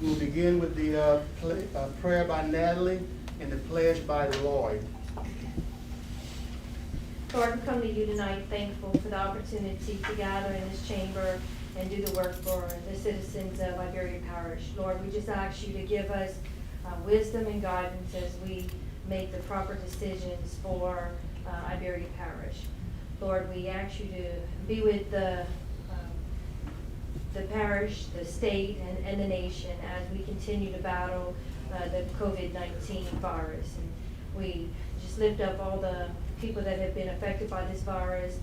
We'll begin with the prayer by Natalie and the pledge by Lloyd. Lord, we come to you tonight thankful for the opportunity to gather in this chamber and do the work for the citizens of Iberia Parish. Lord, we just ask you to give us wisdom and guidance as we make the proper decisions for Iberia Parish. Lord, we ask you to be with the parish, the state, and the nation as we continue to battle the COVID-19 virus. And we just lift up all the people that have been affected by this virus,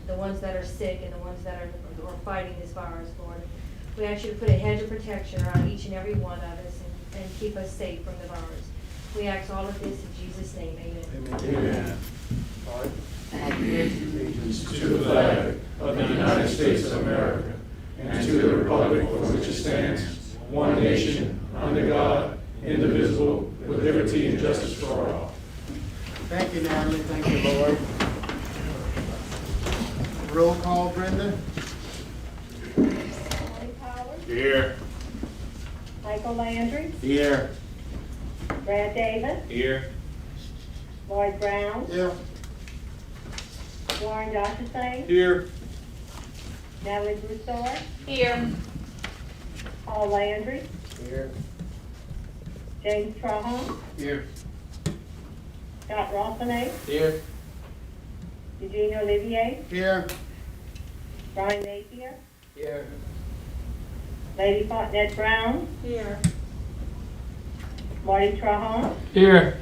the ones that are sick and the ones that are fighting this virus, Lord. We ask you to put a hedge of protection around each and every one of us and keep us safe from the virus. We ask all of this in Jesus' name, amen. Amen. All right. I pledge allegiance To the flag of the United States of America and to the republic for which it stands, one nation, under God, indivisible, with liberty and justice for all. Thank you, Natalie. Thank you, Lord. Roll call, Brenda. Molly Powers, Here. Michael Landry, Here. Brad Davis, Here. Lloyd Brown, Yeah. Warren Johnson, Here. Natalie Broussard, Here. Paul Landry, Here. James Trahan, Here. Scott Rossonay, Here. Eugene Olivier, Here. Brian Napier, Here. Lady Fontenette Brown, Here. Marty Trahan, Here.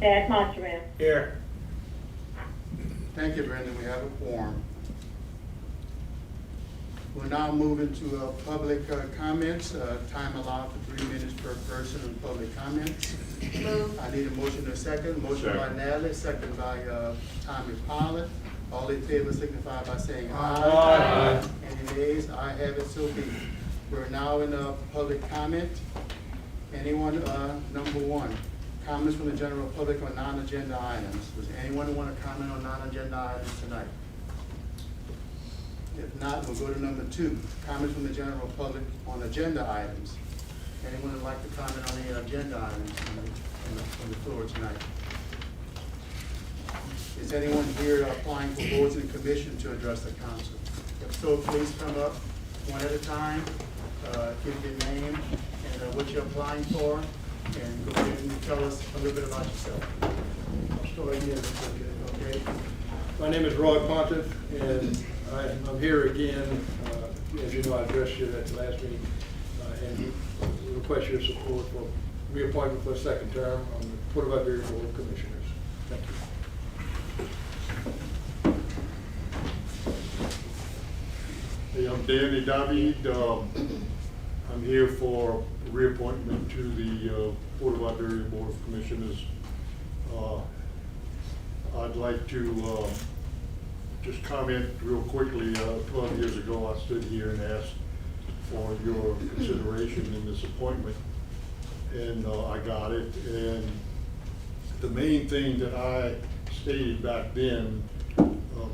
Thad Monteran. Here. Thank you, Brenda. We have a quorum. We'll now move into public comments. Time allowed for 3 minutes per person in public comments. Move. I need a motion and a second. Motion by Natalie, second by Tommy Pollitt. All in favor signify by saying aye. Aye. Any nays? I have it, so be it. We're now in public comment. Anyone, number one, comments from the general public on non-agenda items. Does anyone want to comment on non-agenda items tonight? If not, we'll go to number two, comments from the general public on agenda items. Anyone would like to comment on the agenda items on the floor tonight? Is anyone here applying for boards and commission to address the council? If so, please come up one at a time, give your name and what you're applying for, and go ahead and tell us a little bit about yourself. I'll start here, okay? My name is Roy Pontiff, and I'm here again. As you know, I addressed you at the last meeting, and request your support for reappointment for a second term on the Port of Iberia Board of Commissioners. Thank you. Hey, I'm Danny David. I'm here for reappointment to the Port of Iberia Board of Commissioners. I'd like to just comment real quickly. 12 years ago, I stood here and asked for your consideration in this appointment, and I got it. And the main thing that I stated back then,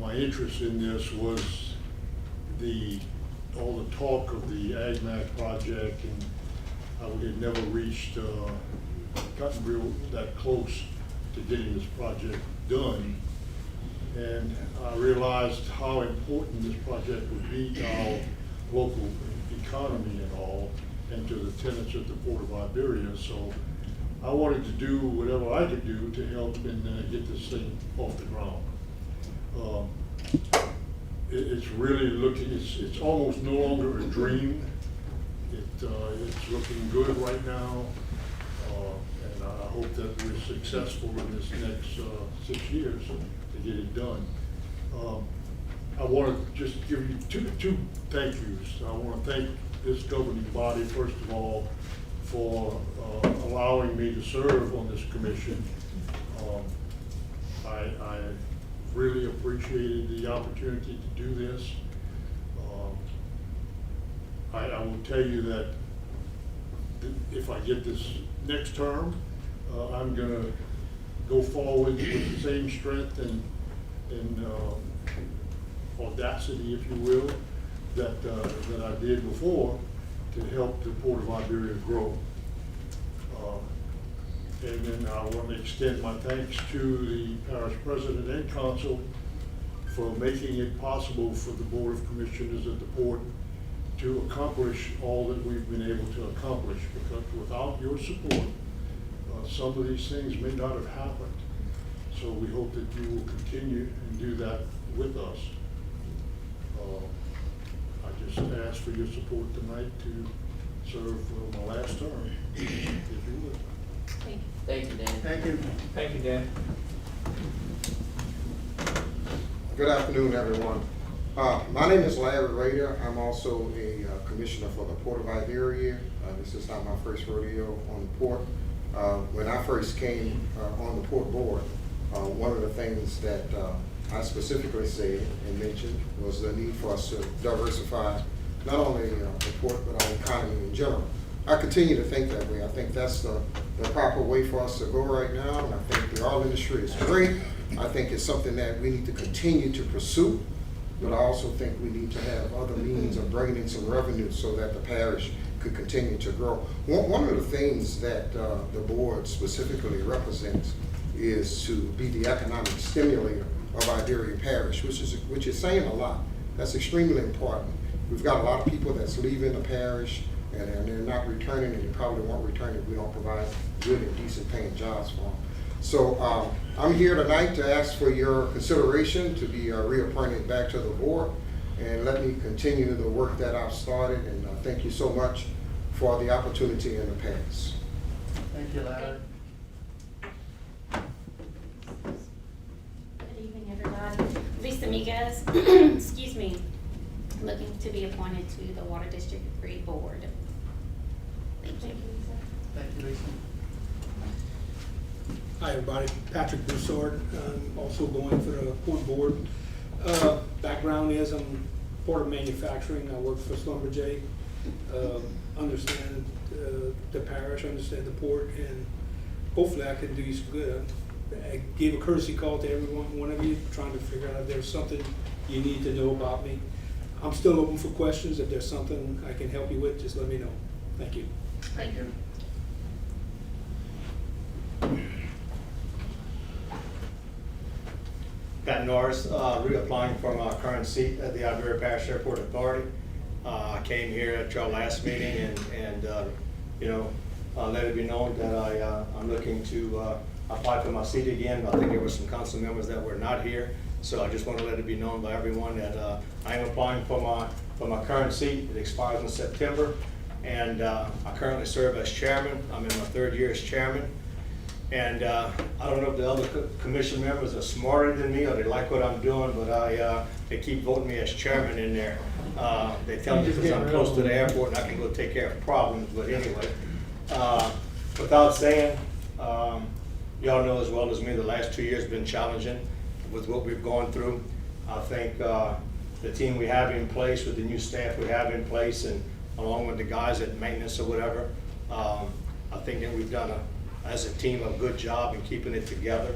my interest in this was all the talk of the AgMac project, and how we had never gotten real that close to getting this project done. And I realized how important this project would be to our local economy and all, and to the tenants at the Port of Iberia. So I wanted to do whatever I could do to help and get this thing off the ground. It's really looking, it's almost no longer a dream. It's looking good right now, and I hope that we're successful in this next 6 years to get it done. I want to just give you two thank yous. I want to thank this governing body, first of all, for allowing me to serve on this commission. I really appreciated the opportunity to do this. I will tell you that if I get this next term, I'm going to go forward with the same strength and audacity, if you will, that I did before, to to help the Port of Iberia grow. And then I want to extend my thanks to the parish president and council for making it possible for the Board of Commissioners at the port to accomplish all that we've been able to accomplish, because without your support, some of these things may not have happened. So we hope that you will continue and do that with us. I just ask for your support tonight to serve my last term, if you would. Thank you, Dan. Thank you. Thank you, Dan. Good afternoon, everyone. My name is Larry Rader. I'm also a commissioner for the Port of Iberia. This is not my first rodeo on the port. When I first came on the port board, one of the things that I specifically said and mentioned was the need for us to diversify not only the port but our economy in general. I continue to think that way. I think that's the proper way for us to go right now, and I think the oil industry is great. I think it's something that we need to continue to pursue, but I also think we need to have other means of bringing in some revenue so that the parish could continue to grow. One of the things that the board specifically represents is to be the economic stimulator of Iberia Parish, which is saying a lot. That's extremely important. We've got a lot of people that's leaving the parish, and they're not returning, and they probably won't return if we don't provide good and decent paying jobs for them. So I'm here tonight to ask for your consideration to be reappointed back to the board, and let me continue the work that I've started, and thank you so much for the opportunity in the past. Thank you, Larry. Good evening, everybody. Lisa Miguez, excuse me, looking to be appointed to the Water District 3 Board. Thank you. Thank you, Lisa. Hi, everybody. Patrick Broussard. I'm also going for the port board. Background is I'm part of manufacturing. I work for Schlumberger. Understand the parish, understand the port, and hopefully I can do you some good. I gave a courtesy call to one of you, trying to figure out if there's something you need to know about me. I'm still open for questions. If there's something I can help you with, just let me know. Thank you. Thank you. Pat Norris, reapplying for my current seat at the Iberia Parish Airport Authority. I came here at your last meeting and let it be known that I'm looking to apply for my seat again. I think there were some council members that were not here, so I just want to let it be known by everyone that I am applying for my current seat. It expires in September, and I currently serve as chairman. I'm in my 3rd year as chairman. And I don't know if the other commission members are smarter than me or they like what I'm doing, but they keep voting me as chairman in there. They tell me because I'm close to the airport and I can go take care of problems, but anyway. Without saying, y'all know as well as me, the last 2 years have been challenging with what we've gone through. I think the team we have in place, with the new staff we have in place, and along with the guys at maintenance or whatever, I think that we've done as a team a good job in keeping it together.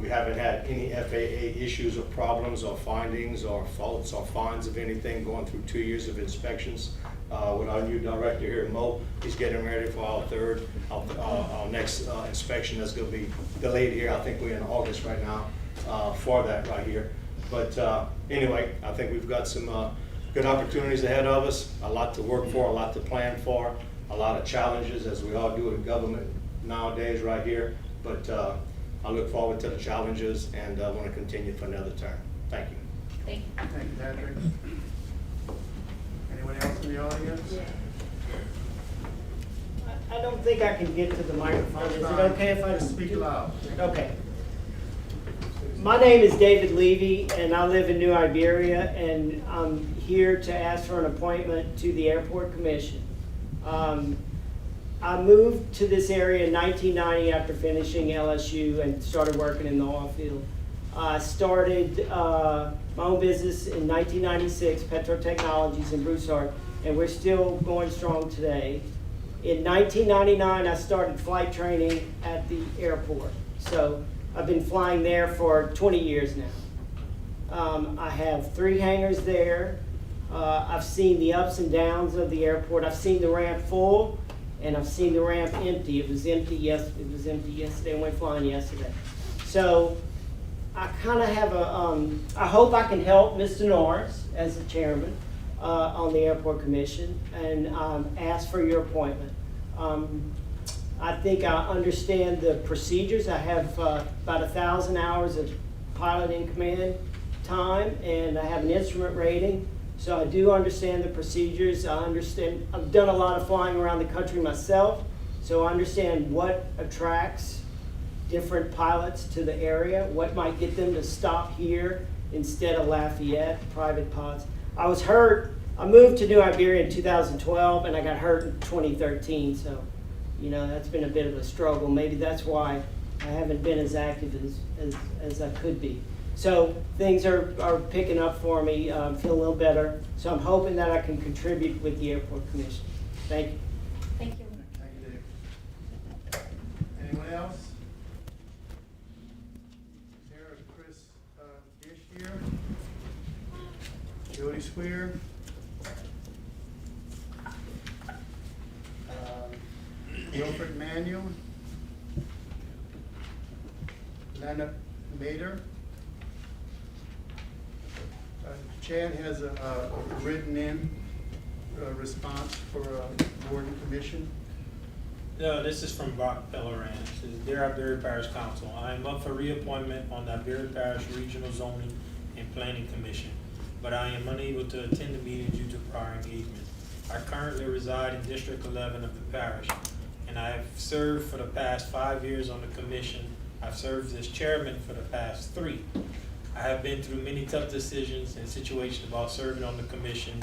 We haven't had any FAA issues or problems or findings or faults or fines of anything going through 2 years of inspections. With our new director here, Mo, he's getting ready for our next inspection that's going to be delayed here. I think we're in August right now for that right here. But anyway, I think we've got some good opportunities ahead of us, a lot to work for, a lot to plan for, a lot of challenges as we all do in government nowadays right here. But I look forward to the challenges and I want to continue for another term. Thank you. Thank you. Thank you, Patrick. Anyone else in the audience? I don't think I can get to the microphone. Is it okay if I Just speak loud? Okay. My name is David Levy, and I live in New Iberia, and I'm here to ask for an appointment to the Airport Commission. I moved to this area in 1990 after finishing LSU and started working in the oil field. I started my own business in 1996, Petro Technologies in Broussard, and we're still going strong today. In 1999, I started flight training at the airport. So I've been flying there for 20 years now. I have 3 hangars there. I've seen the ups and downs of the airport. I've seen the ramp full, and I've seen the ramp empty. It was empty yesterday. I went flying yesterday. So I kind of have I hope I can help Mr. Norris as the chairman on the airport commission, and ask for your appointment. I think I understand the procedures. I have about 1,000 hours of pilot in command time, and I have an instrument rating. So I do understand the procedures. I've done a lot of flying around the country myself, so I understand what attracts different pilots to the area, what might get them to stop here instead of Lafayette, private pilots. I was hurt. I moved to New Iberia in 2012, and I got hurt in 2013, so that's been a bit of a struggle. Maybe that's why I haven't been as active as I could be. So things are picking up for me. I feel a little better. So I'm hoping that I can contribute with the Airport Commission. Thank you. Thank you. Thank you, Dave. Anyone else? Sarah, Chris Gish here. Jody Square. Wilfred Manuel. Lana Mader. Chad has a written in response for board and commission. No, this is from Brock Pelleran. It says, Dear Iberia Parish Council, I am up for reappointment on the Iberia Parish Regional Zoning and Planning Commission, but I am unable to attend the meeting due to prior engagement. I currently reside in District 11 of the parish, and I have served for the past 5 years on the commission. I've served as chairman for the past 3. I have been through many tough decisions and situations about serving on the commission,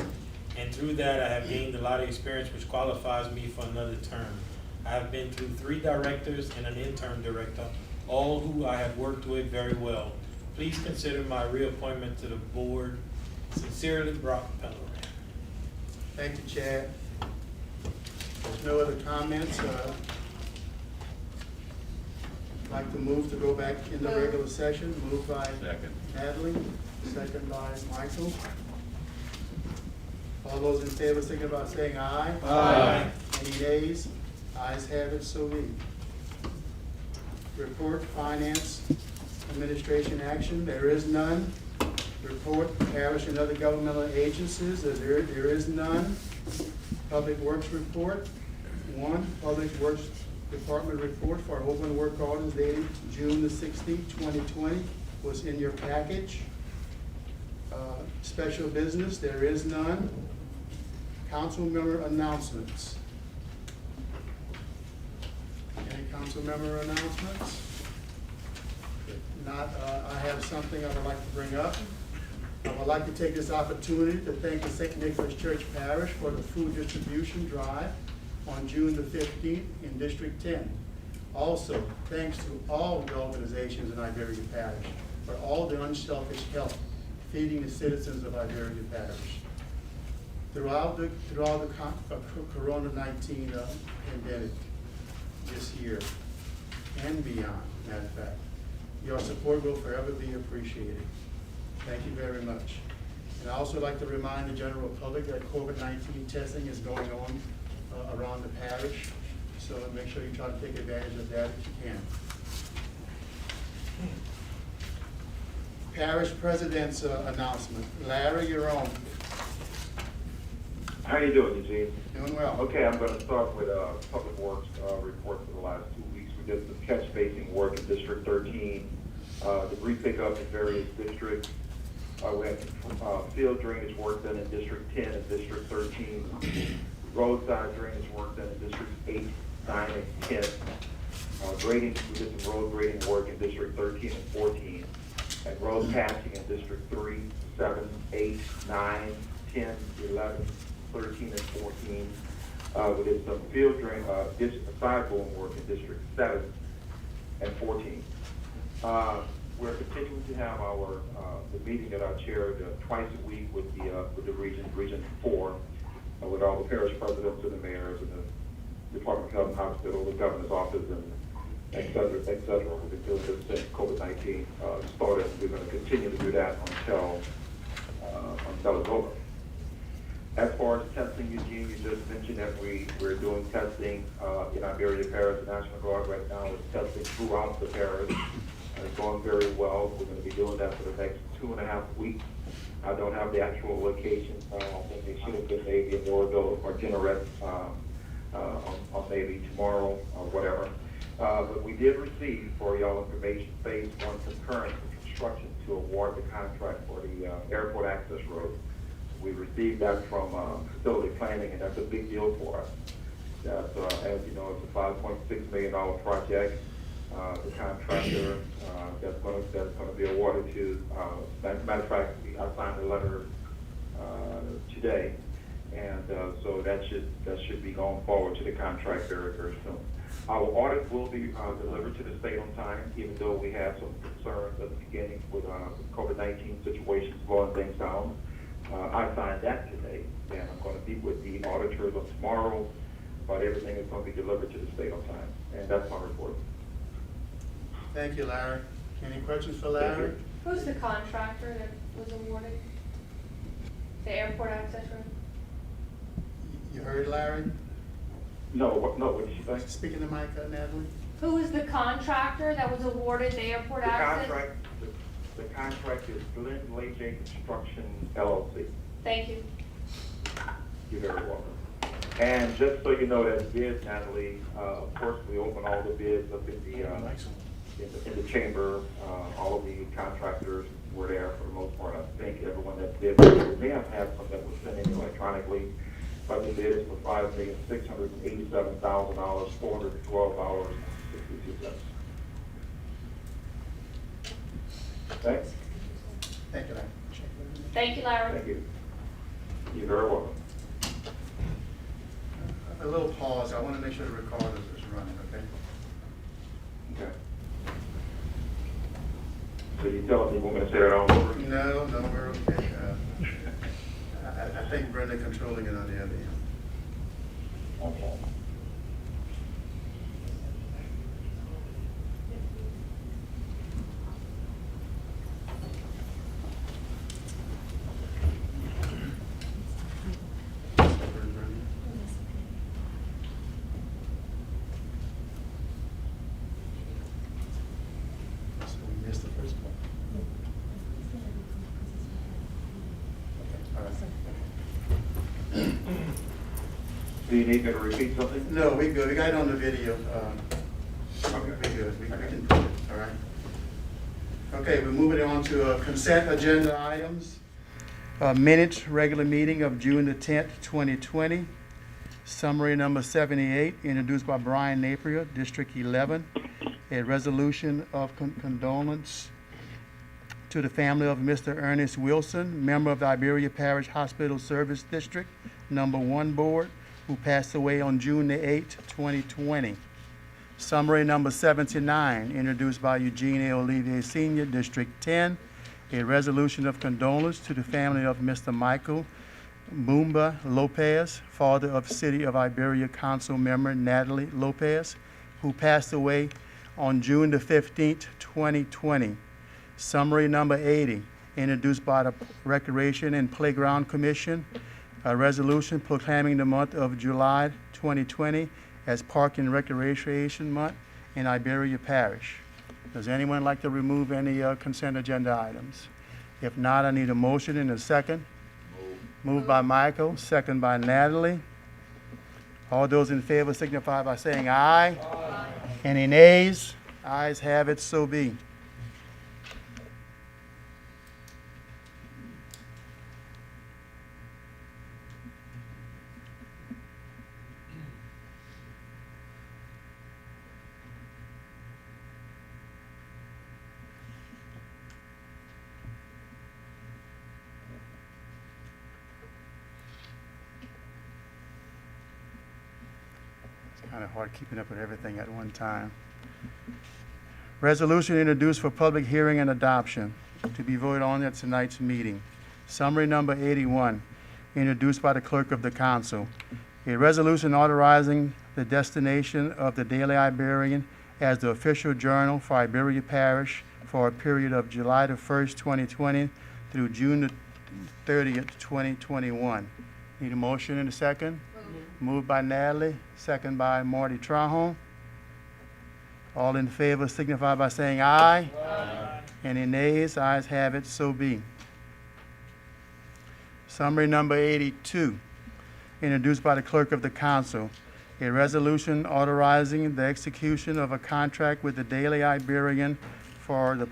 and through that I have gained a lot of experience which qualifies me for another term. I have been through 3 directors and an interim director, all who I have worked with very well. Please consider my reappointment to the board. Sincerely, Brock Pelleran. Thank you, Chad. There's no other comments. I'd like to move to go back in the regular session. Moved by Natalie, second by Michael. All those in favor, signify by saying aye. Aye. Any nays? Ayes have it, so be. Report, finance, administration action, there is none. Report, parish and other governmental agencies, there is none. Public Works report, 1. Public Works Department report for open work orders dated June the 16th, 2020 was in your package. Special business, there is none. Council member announcements. Any council member announcements? If not, I have something I would like to bring up. I would like to take this opportunity to thank the St. Nicholas Church Parish for the food distribution drive on June the 15th in District 10. Also, thanks to all the organizations in Iberia Parish for all the unselfish help feeding the citizens of Iberia Parish. Throughout the Corona-19 pandemic this year and beyond, matter of fact, your support will forever be appreciated. Thank you very much. And I also like to remind the general public that COVID-19 testing is going on around the parish, so make sure you try to take advantage of that if you can. Parish President's announcement. Larry, you're on. How you doing, Eugene? Doing well. Okay, I'm going to start with Public Works report for the last 2 weeks. We did some catch basing work in District 13, debris pickup in various districts. We had field drainage work done in District 10 and District 13. Roadside drainage work done in Districts 8, 9, and 10. Grading, we did some road grading work in District 13 and 14. And road patching in District 3, 7, 8, 9, 10, 11, 13, and 14. We did some field drain, sidewalk work in District 7 and 14. We're continuing to have our the meeting that I chaired twice a week with the Region 4, with all the parish presidents and the mayors and the Department of Health and Hospital, the governor's office, and et cetera, et cetera. We've been doing this since COVID-19 started. We're going to continue to do that until it's over. As far as testing, Eugene, you just mentioned that we're doing testing in Iberia Parish. The National Guard right now is testing throughout the parish. It's going very well. We're going to be doing that for the next 2.5 weeks. I don't have the actual location. I think they should have been maybe in Norville or Generette on maybe tomorrow or whatever. But we did receive, for y'all information, phase 1 concurrent construction to award the contract for the airport access road. We received that from facility planning, and that's a big deal for us. That's, as you know, it's a $5.6 million project. The contractor that's going to be awarded to, matter of fact, I signed a letter today, and so that should be going forward to the contract very, very soon. Our audit will be delivered to the state on time, even though we had some concerns at the beginning with COVID-19 situations slowing things down. I signed that today, and I'm going to meet with the auditors on tomorrow, but everything is going to be delivered to the state on time, and that's my report. Thank you, Larry. Any questions for Larry? Who's the contractor that was awarded? The airport access road? You heard Larry? No, what did she say? Speaking to Mike, Natalie? Who was the contractor that was awarded the airport access? The contract is Glenn Leger Construction LLC. Thank you. You're very welcome. And just so you know, that bid, Natalie, of course, we open all the bids up in the chamber. All of the contractors were there for the most part. I think everyone that bid, we may have had some that was sent in electronically, but the bid is for $5,687,000, $412.62. Thanks. Thank you, Larry. Thank you, Larry. Thank you. You're very welcome. A little pause. I want to make sure the recorder is running, okay? Okay. So you telling me we're going to say that all over? No, we're okay. I think Brenda controlling it on the other end. Okay. So we missed the first part. Okay, all right. Do you need me to repeat something? No, we good. We got it on the video. Okay. We good. We can prove it, all right? Okay, we're moving on to consent agenda items. Minutes, regular meeting of June the 10th, 2020. Summary number 78, introduced by Brian Napier, District 11. A resolution of condolence to the family of Mr. Ernest Wilson, member of the Iberia Parish Hospital Service District Number 1 Board, who passed away on June the 8th, 2020. Summary number 79, introduced by Eugene A. Olivier Sr., District 10. A resolution of condolence to the family of Mr. Michael Mumba Lopez, father of City of Iberia Council member Natalie Lopez, who passed away on June the 15th, 2020. Summary number 80, introduced by the Recreation and Playground Commission. A resolution proclaiming the month of July 2020 as Park and Recreation Month in Iberia Parish. Does anyone like to remove any consent agenda items? If not, I need a motion and a second. Moved by Michael, second by Natalie. All those in favor signify by saying aye. Aye. Any nays? Ayes have it, so be. Kind of hard keeping up with everything at one time. Resolution introduced for public hearing and adoption to be voted on at tonight's meeting. Summary number 81, introduced by the clerk of the council. A resolution authorizing the destination of the Daily Iberian as the official journal for Iberia Parish for a period of July the 1st, 2020 through June the 30th, 2021. Need a motion and a second? Moved by Natalie, second by Marty Trahan. All in favor signify by saying aye. Aye. Any nays? Ayes have it, so be. Summary number 82, introduced by the clerk of the council. A resolution authorizing the execution of a contract with the Daily Iberian for the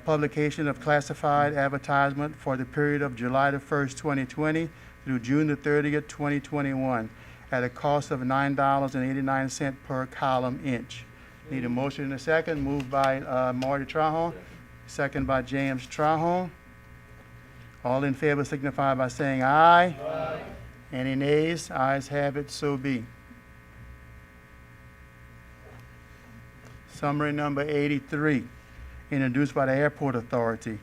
publication of classified advertisement for the period of July the 1st, 2020 through June the 30th, 2021 at a cost of $9.89 per column inch. Need a motion and a second. Moved by Marty Trahan, second by James Trahan. All in favor signify by saying aye. Aye. Any nays? Ayes have it, so be. Summary number 83, introduced by the Airport Authority.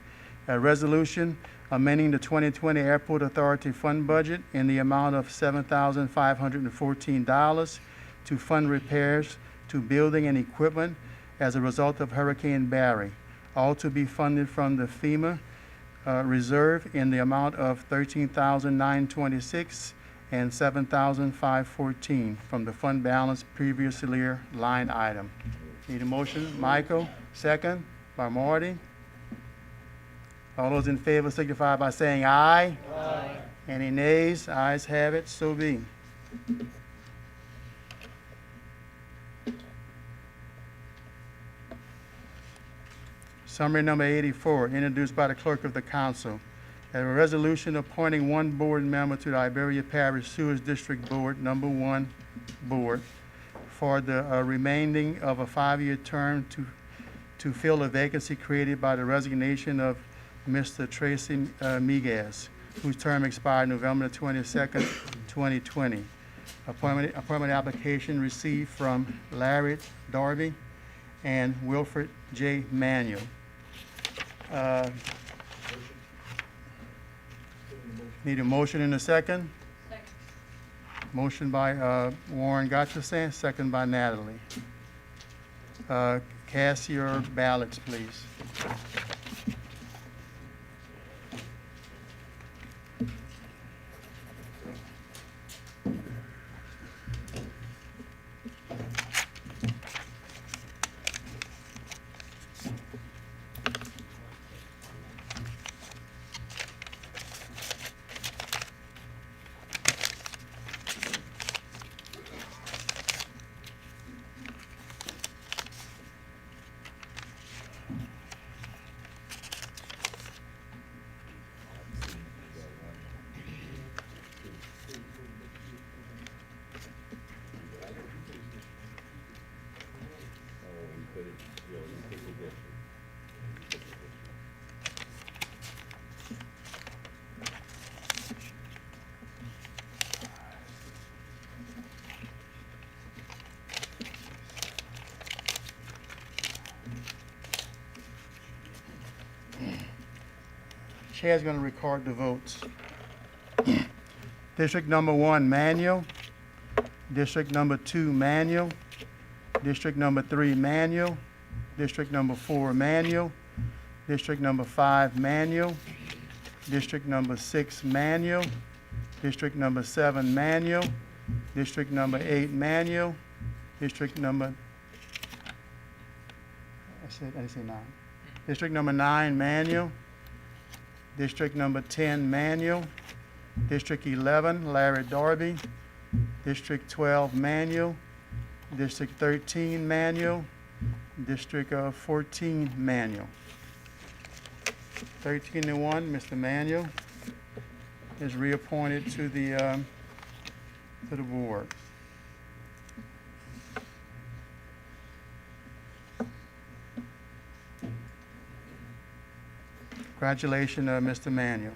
A resolution amending the 2020 Airport Authority fund budget in the amount of $7,514 to fund repairs to building and equipment as a result of Hurricane Barry, all to be funded from the FEMA reserve in the amount of $13,926 and $7,514 from the fund balance previously line item. Need a motion? Michael, second by Marty. All those in favor signify by saying aye. Aye. Any nays? Ayes have it, so be. Summary number 84, introduced by the clerk of the council. A resolution appointing one board member to the Iberia Parish Sewers District Board, number 1 board, for the remaining of a 5-year term to fill a vacancy created by the resignation of Mr. Tracy Miguez, whose term expired November 22nd, 2020. Appointment application received from Larry Darby and Wilfred J. Manuel. Need a motion and a second? Second. Motion by Warren Gotcherson, second by Natalie. Cast your ballots, please. Chair's going to record the votes. District number 1, Manuel. District number 2, Manuel. District number 3, Manuel. District number 4, Manuel. District number 5, Manuel. District number 6, Manuel. District number 7, Manuel. District number 8, Manuel. District number, I didn't say 9. District number 9, Manuel. District number 10, Manuel. District 11, Larry Darby. District 12, Manuel. District 13, Manuel. District 14, Manuel. 13-1, Mr. Manuel is reappointed to the board. Congratulations, Mr. Manuel.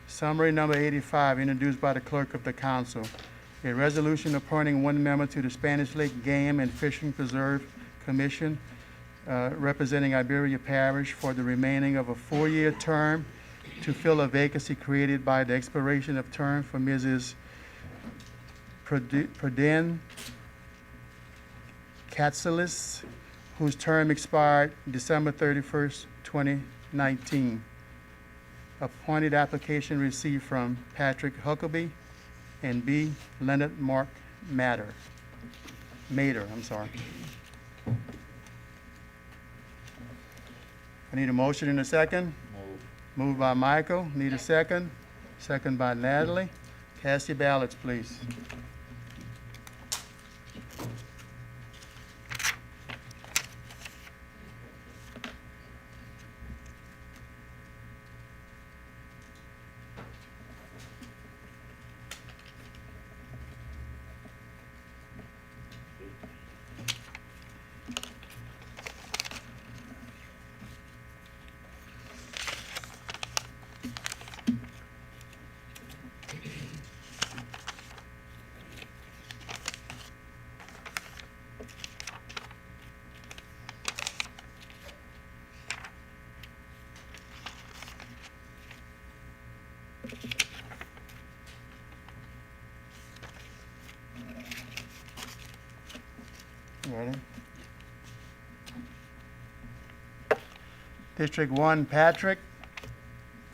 Summary number 85, introduced by the clerk of the council. A resolution appointing one member to the Spanish Lake Game and Fishing Preserve Commission, representing Iberia Parish for the remaining of a 4-year term to fill a vacancy created by the expiration of term for Mrs. Pruden Katselis, whose term expired December 31st, 2019. Appointed application received from Patrick Huckabee and B. Leonard Mark Mader. I'm sorry. I need a motion in a second. Moved by Michael. Need a second. Second by Natalie. Cast your ballots, please. Ready? District 1, Patrick.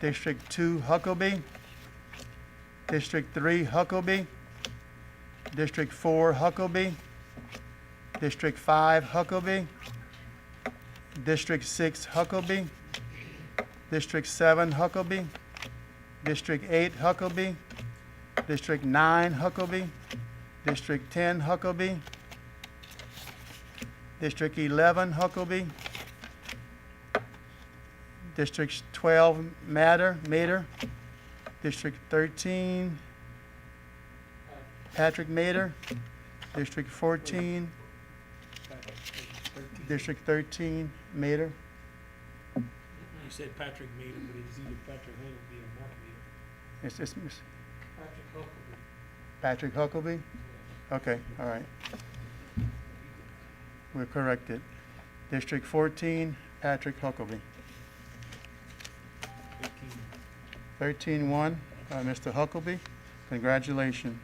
District 2, Huckabee. District 3, Huckabee. District 4, Huckabee. District 5, Huckabee. District 6, Huckabee. District 7, Huckabee. District 8, Huckabee. District 9, Huckabee. District 10, Huckabee. District 11, Huckabee. District 12, Mader. District 13, Patrick Mader. District 14, District 13, Mader. You said Patrick Meader, but it's either Patrick Huckabee or Mark Meader. It's Patrick Huckabee. Patrick Huckabee? Okay, all right. We're corrected. District 14, Patrick Huckabee. 13-1, Mr. Huckabee. Congratulations.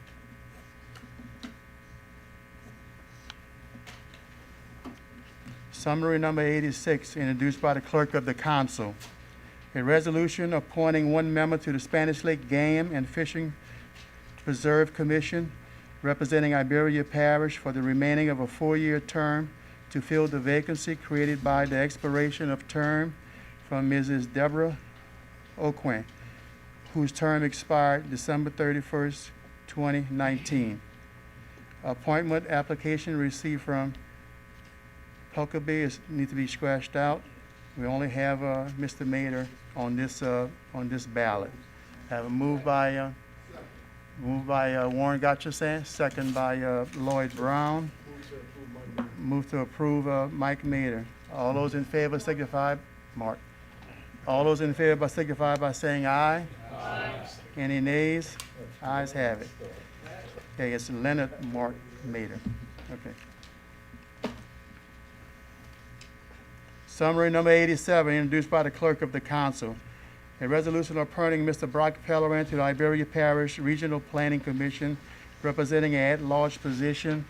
Summary number 86, introduced by the Clerk of the Council. A resolution appointing one member to the Spanish Lake Game and Fishing Preserve Commission, representing Iberia Parish for the remaining of a 4-year term to fill the vacancy created by the expiration of term from Mrs. Deborah Oquin, whose term expired December 31st, 2019. Appointment application received from Huckabee needs to be scratched out. We only have Mr. Mader on this ballot. Have a move by Warren Gotchasan, second by Lloyd Brown. Move to approve Mike Mader. All those in favor signify, Mark. All those in favor signify by saying aye. Aye. Any nays? Ayes have it. Okay, it's Leonard Mark Mader. Okay. Summary number 87, introduced by the Clerk of the Council. A resolution appointing Mr. Brock Pellerin to the Iberia Parish Regional Planning Commission, representing an at-large position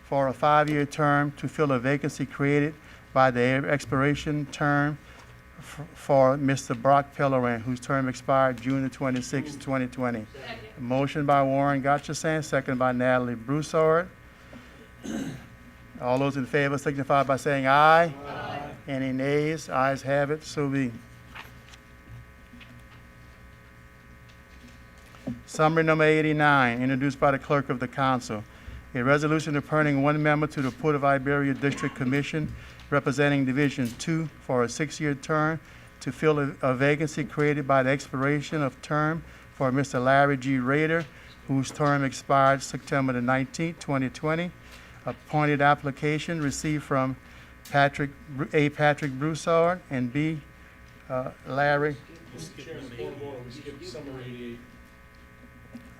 for a 5-year term to fill a vacancy created by the expiration term for Mr. Brock Pellerin, whose term expired June 26, 2020. Motion by Warren Gotchasan, second by Natalie Broussard. All those in favor signify by saying aye. Aye. Any nays? Ayes have it, so be. Summary number 89, introduced by the Clerk of the Council. A resolution appointing one member to the Port of Iberia District Commission, representing Division 2 for a 6-year term to fill a vacancy created by the expiration of term for Mr. Larry G. Rader, whose term expired September the 19th, 2020. Appointed application received from Patrick Broussard and B. Larry.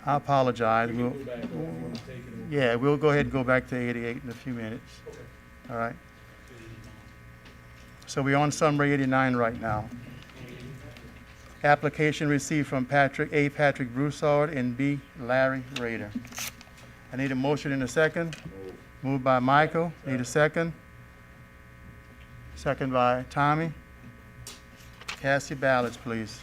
I apologize. We'll go ahead and go back to 88 in a few minutes. Okay. All right. So we're on summary 89 right now. Application received from Patrick Broussard and B. Larry Rader. I need a motion in a second. Moved by Michael. Need a second. second by Tommy. Cast your ballots, please.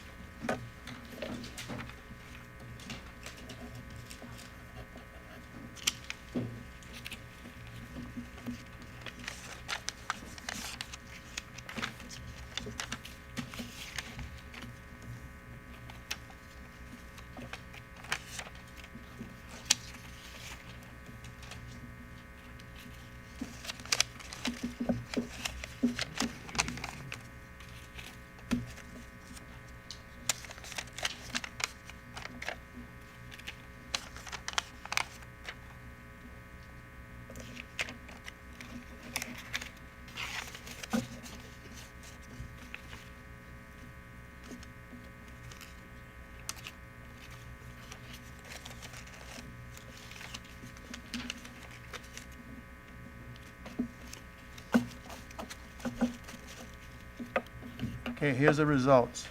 Okay, here's the results.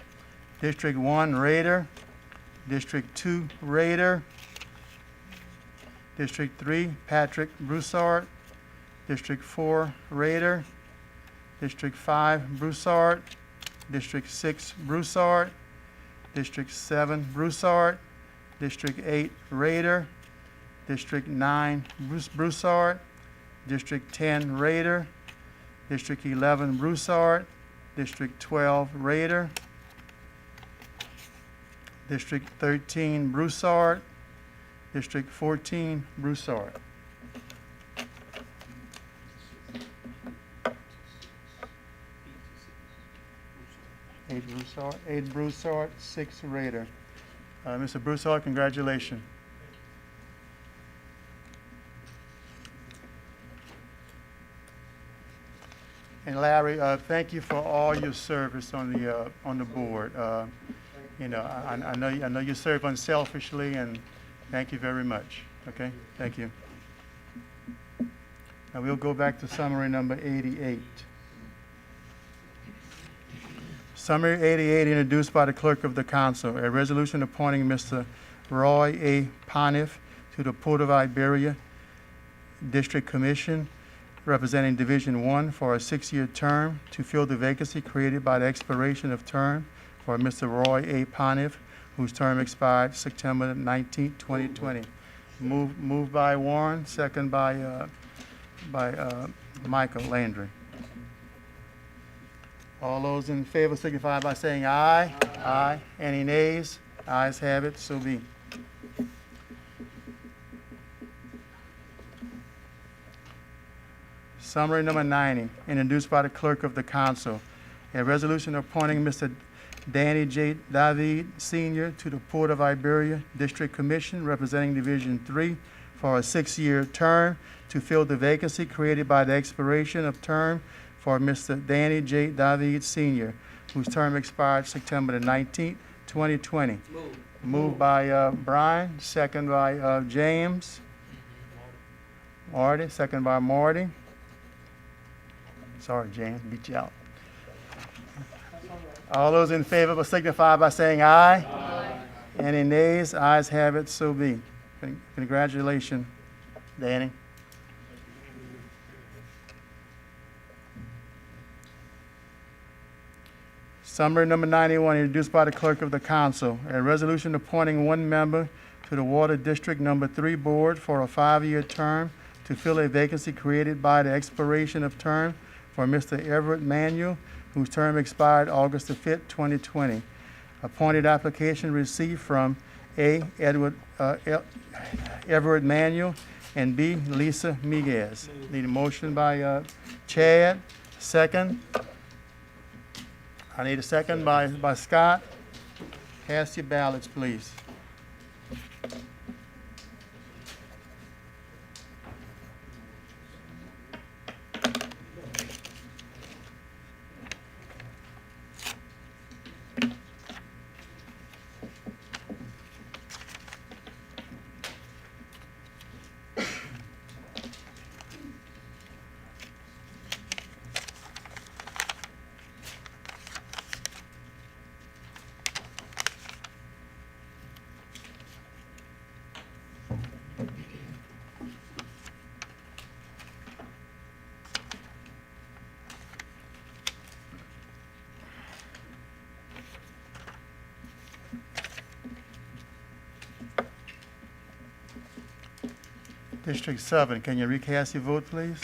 District 1, Raider. District 2, Raider. District 3, Patrick Broussard. District 4, Raider. District 5, Broussard. District 6, Broussard. District 7, Broussard. District 8, Raider. District 9, Broussard. District 10, Raider. District 11, Broussard. District 12, Raider. District 13, Broussard. District 14, Broussard. Eight Broussard, 6 Raider. Mr. Broussard, congratulations. And Larry, thank you for all your service on the board. You know, I know you serve unselfishly, and thank you very much. Okay, thank you. Now we'll go back to summary number 88. Summary 88, introduced by the clerk of the council, a resolution appointing Mr. Roy A. Pontiff to the Port of Iberia District Commission, representing Division 1 for a 6-year term to fill the vacancy created by the expiration of term for Mr. Roy A. Pontiff, whose term expired September 19, 2020. Moved by Warren, second by Michael Landry. All those in favor signify by saying aye. Aye. Any nays? Ayes have it, so be. Summary number 90, introduced by the clerk of the council. A resolution appointing Mr. Danny J. David Sr. to the Port of Iberia District Commission, representing Division 3 for a 6-year term to fill the vacancy created by the expiration of term for Mr. Danny J. David Sr., whose term expired September the 19th, 2020. Moved by Brian, second by James. Marty, second by Marty. Sorry, James, beat you out. All those in favor will signify by saying aye. Aye. Any nays? Ayes have it, so be. Congratulations, Danny. Summary number 91, introduced by the clerk of the council. A resolution appointing one member to the Water District Number 3 Board for a 5-year term to fill a vacancy created by the expiration of term for Mr. Everett Manuel, whose term expired August the 5th, 2020. Appointed application received from A. Everett Manuel and B. Lisa Miguez. Need a motion by Chad, second. I need a second by Scott. Cast your ballots, please. District 7, can you recast your vote, please?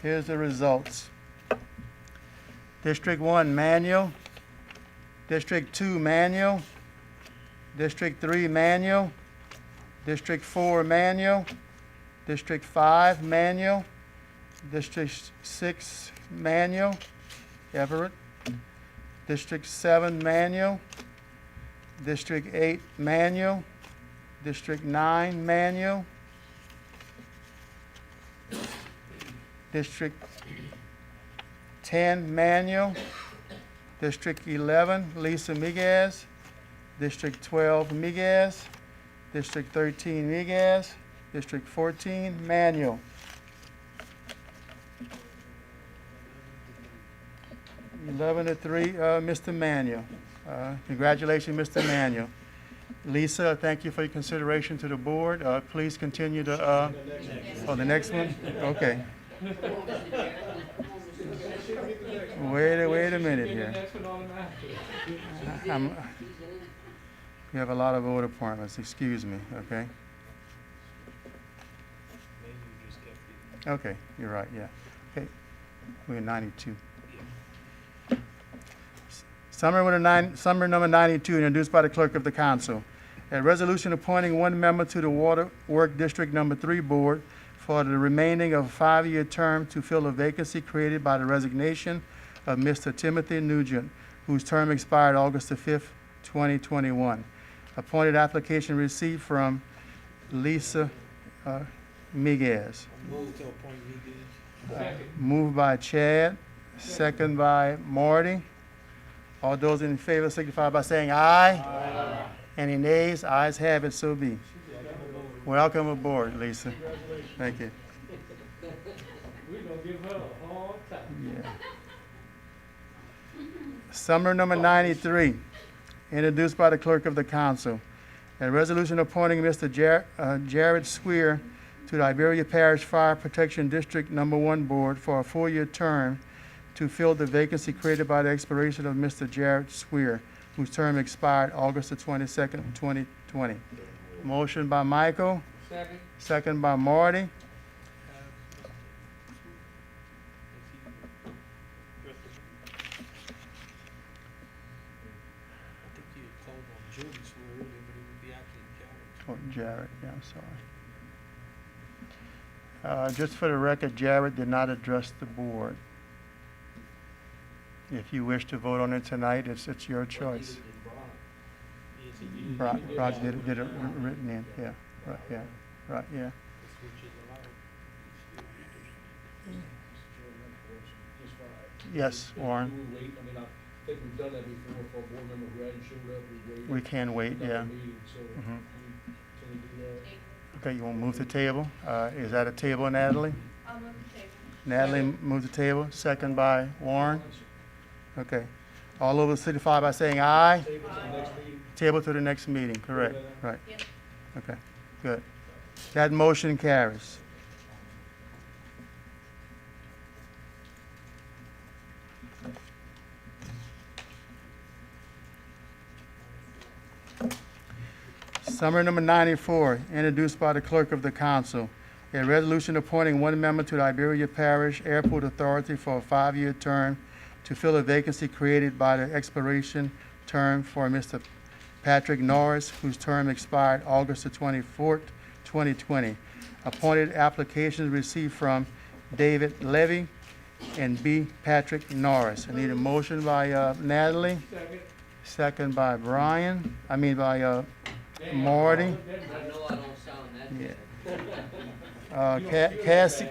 Here's the results. District 1, manual. District 2, manual. District 3, manual. District 4, manual. District 5, manual. District 6, manual. Everett. District 7, manual. District 8, manual. District 9, manual. District 10, manual. District 11, Lisa Miguez. District 12, Miguez. District 13, Miguez. District 14, manual. Eleven to 3, Mr. Manuel. Congratulations, Mr. Manuel. Lisa, thank you for your consideration to the board. Please continue to, oh, the next one? Okay. Wait a minute here. We have a lot of board appointments, excuse me, okay? Okay, you're right, yeah. Okay, we're in 92. Summary number 92, introduced by the clerk of the council. A resolution appointing one member to the Water Work District Number 3 Board for the remaining of a 5-year term to fill a vacancy created by the resignation of Mr. Timothy Nugent, whose term expired August the 5th, 2021. Appointed application received from Lisa Miguez. Move to appoint Miguez. Moved by Chad, second by Marty. All those in favor signify by saying aye. Aye. Any nays? Ayes have it, so be. Welcome aboard, Lisa. Thank you. We're gonna give her a hard time. Yeah. Summary number 93, introduced by the clerk of the council. A resolution appointing Mr. Jared Swear to the Iberia Parish Fire Protection District Number 1 Board for a 4-year term to fill the vacancy created by the expiration of Mr. Jared Swear, whose term expired August the 22nd, 2020. Motion by Michael. Second. Second by Marty. Oh, Jared, yeah, I'm sorry. Just for the record, Jared did not address the board. If you wish to vote on it tonight, it's your choice. Rod did it written in, yeah, right, yeah, right, yeah. Yes, Warren. I mean, I think we've done that before for a board member who hadn't showed up, we waited. We can wait, yeah. Can we do that? Okay, you want to move the table? Is that a table, Natalie? I'll move the table. Natalie, move the table, second by Warren. Okay. All over signify by saying aye. Table to the next meeting. Table to the next meeting, correct, right. Yep. Okay, good. That motion carries. Summary number 94, introduced by the clerk of the council. A resolution appointing one member to the Iberia Parish Airport Authority for a 5-year term to fill a vacancy created by the expiration term for Mr. Patrick Norris, whose term expired August the 24th, 2020. Appointed applications received from David Levy and B. Patrick Norris. I need a motion by Natalie. Second. Second by Brian. I mean by Marty. I know I don't sound that Yeah.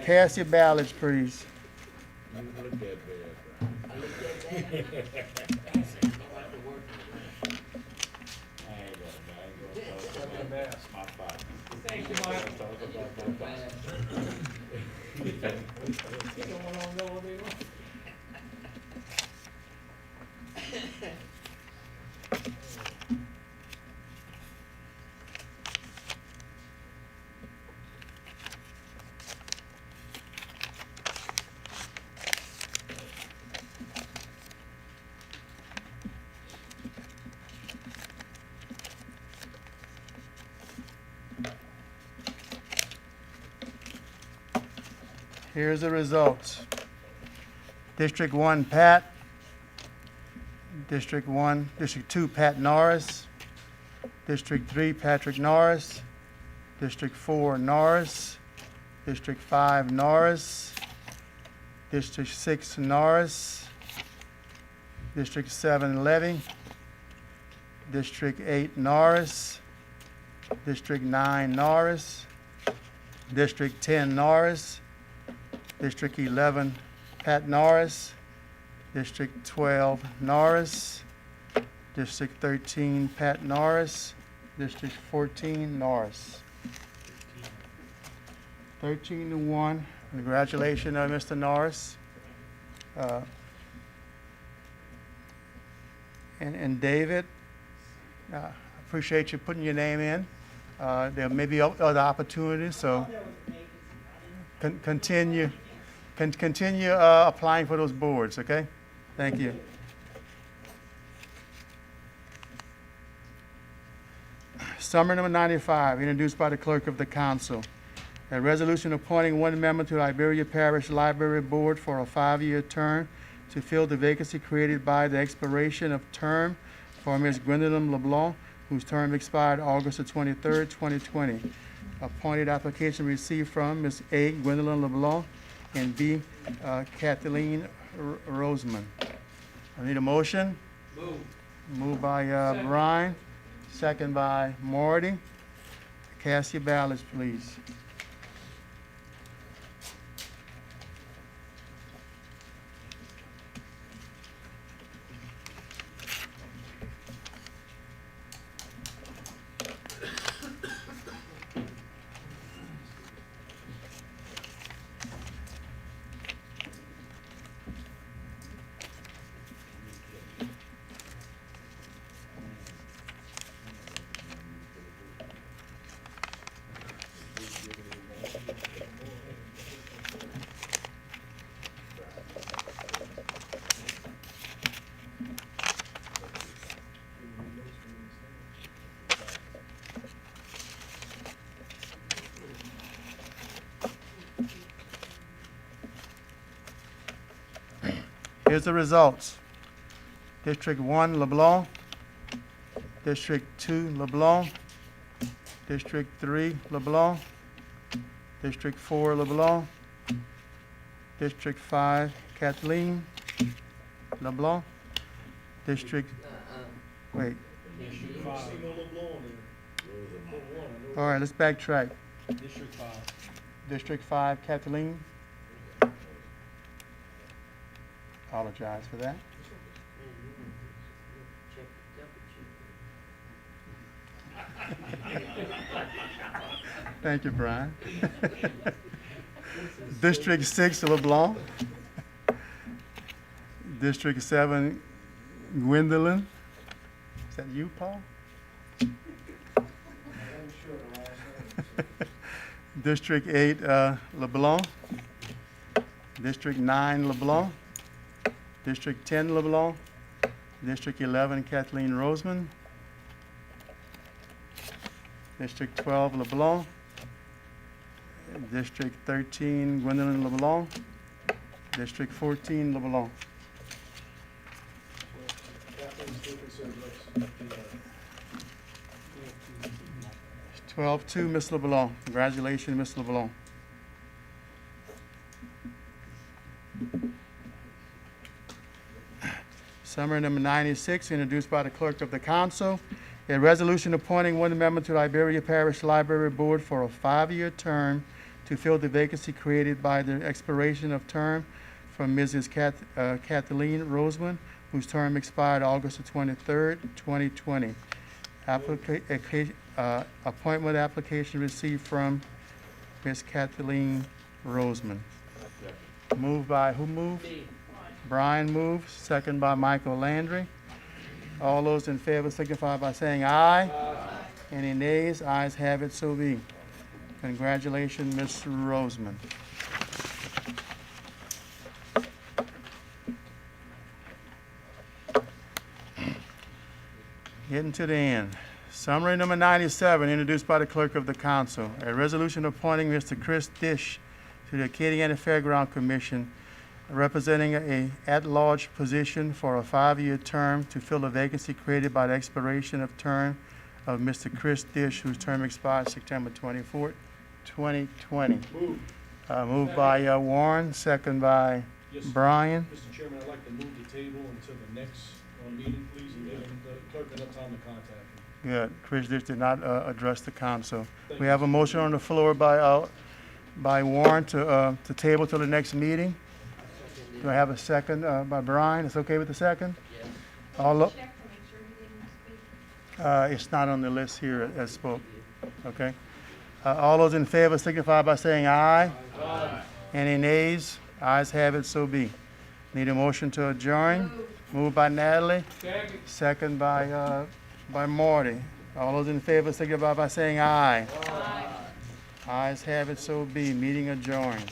Cast your ballots, please. Thank you, Mike. Here's the results. District 1, Pat. District 2, Pat Norris. District 3, Patrick Norris. District 4, Norris. District 5, Norris. District 6, Norris. District 7, Levy. District 8, Norris. District 9, Norris. District 10, Norris. District 11, Pat Norris. District 12, Norris. District 13, Pat Norris. District 14, Norris. 13-1. Congratulations, Mr. Norris. And David, appreciate you putting your name in. There may be other opportunities, so continue applying for those boards, okay? Thank you. Summary number 95, introduced by the clerk of the council. A resolution appointing one member to Iberia Parish Library Board for a 5-year term to fill the vacancy created by the expiration of term for Ms. Gwendolyn LeBlanc, whose term expired August the 23rd, 2020. Appointed application received from Ms. A. Gwendolyn LeBlanc and B. Kathleen Roseman. I need a motion. Moved by Brian, second by Marty. Cast your ballots, please. Here's the results. District 1, LeBlanc. District 2, LeBlanc. District 3, LeBlanc. District 4, LeBlanc. District 5, Kathleen LeBlanc. District, wait. District 5. All right, let's backtrack. District 5. District 5, Kathleen. Apologize for that. Thank you, Brian. District 6, LeBlanc. District 7, Gwendolyn. Is that you, Paul? District 8, LeBlanc. District 9, LeBlanc. District 10, LeBlanc. District 11, Kathleen Roseman. District 12, LeBlanc. District 13, Gwendolyn LeBlanc. District 14, LeBlanc. 12-2, Ms. LeBlanc. Congratulations, Ms. LeBlanc. Summary number 96, introduced by the clerk of the council. A resolution appointing one member to the Iberia Parish Library Board for a 5-year term to fill the vacancy created by the expiration of term from Mrs. Kathleen Roseman, whose term expired August the 23rd, 2020. Appointment application received from Ms. Kathleen Roseman. Moved by, who moved? Brian moves, second by Michael Landry. All those in favor signify by saying aye. Any nays? Ayes have it, so be. Congratulations, Ms. Roseman. Getting to the end. Summary number 97, introduced by the clerk of the council. A resolution appointing Mr. Chris Dish to the Acadiana Fairground Commission, representing a at-large position for a 5-year term to fill a vacancy created by the expiration of term of Mr. Chris Dish, whose term expires September 24th, 2020. Moved by Warren, second by Yes, Brian. Mr. Chairman, I'd like to move the table until the next meeting, please, and give the clerk enough time to contact him. Good. Chris Dish did not address the council. Thank We you. have a motion on the floor by Warren to table till the next meeting. Do I have a second by Brian? It's okay with the second? Yes. All, Check to make sure he didn't speak. it's not on the list here as spoke. Okay. All those in favor signify by saying aye. Aye. Any nays? Ayes have it, so be. Need a motion to adjourn? Moved by Natalie. Second by Marty. All those in favor signify by saying aye. Aye. Ayes have it, so be. Meeting adjourned.